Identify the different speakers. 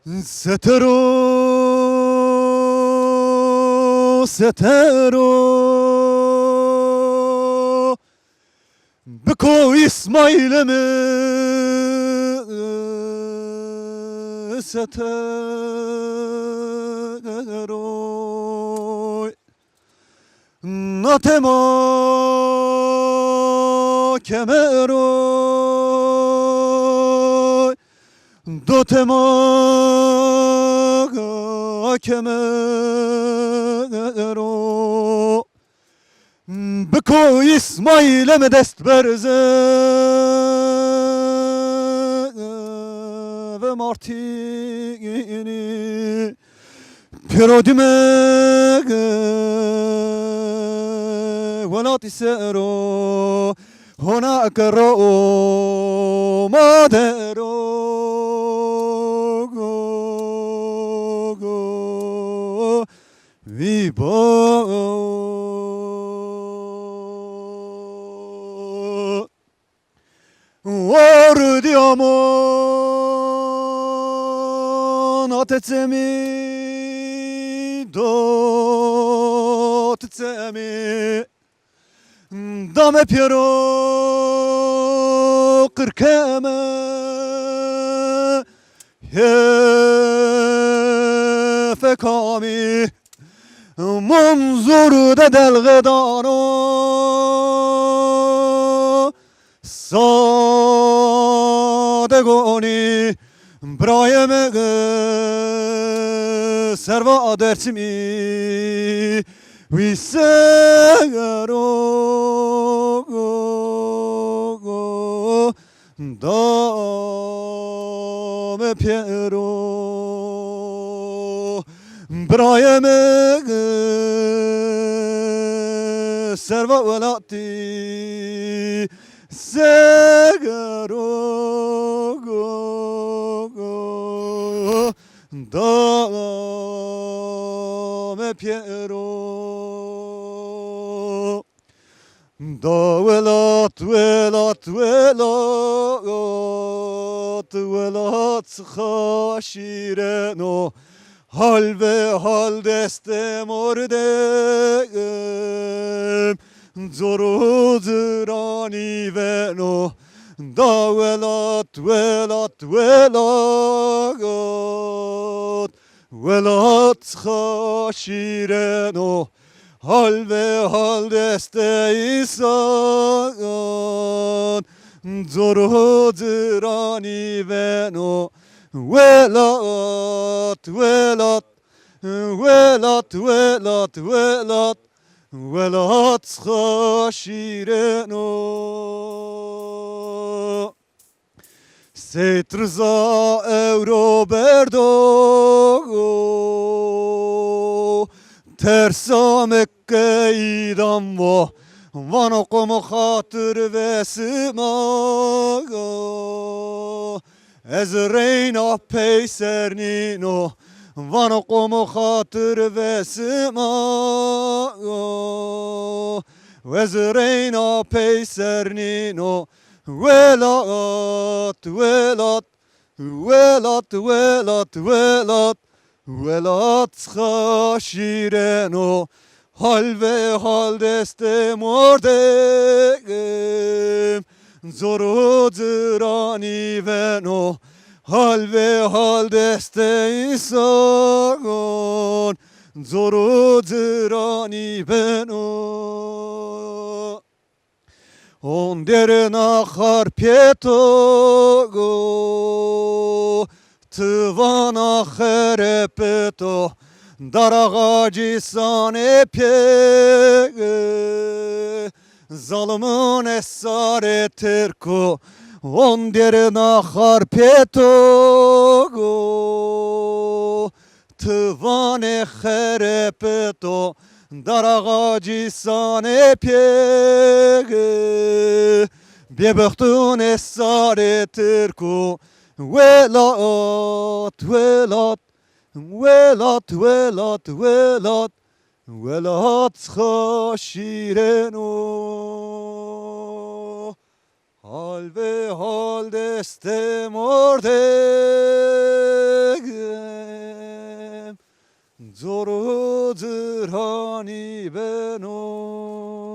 Speaker 1: سترو سترو بكو İsmail'imi سترو ناتما كمرو دوتما كمرو بكو İsmail'e mi dest berze ve martini pirodime ولات سيرو هناك الرؤو مادرو vivo Ordiamo Notetsemi Dotetsemi Dame Piero Kırkeme Fekami منظور ده دلغدانو صادقوني برایم سروا درچمی وی سگرو دام پیرو برایم سروا ولاتی سگرو دام پیرو دا ولات ولات ولات ولات خاشیرنو hal ve hal deste mordem zoru zırani ve no da velat velat velat velat haşireno hal ve hal deste isan zoru zırani ve no Velat, velat, velat, velat, velat, velat haşireno. Setrza euro berdo, tersa Mekke idam va, vano como hatır ve simago. Ezreyna peysernino Vano komo hatır ve sima Ezreyna peysernino Velat, velat, velat, velat, velat Velat haşireno Hal ve hal deste mordegem Zoru zırani veno hal ve hal deste insan Zoru zırani veno On derin akar pieto Tıvan ahere peto Daragacı sane pie Zalımın esaretir ko On derin akar petogo Tıvane herepeto Daragacı sane pege Bebehtun esaretir ko Velat, velat, velat, velat, velat Velat haşireno Hal ve hal deste mordeg zorudur hani ben o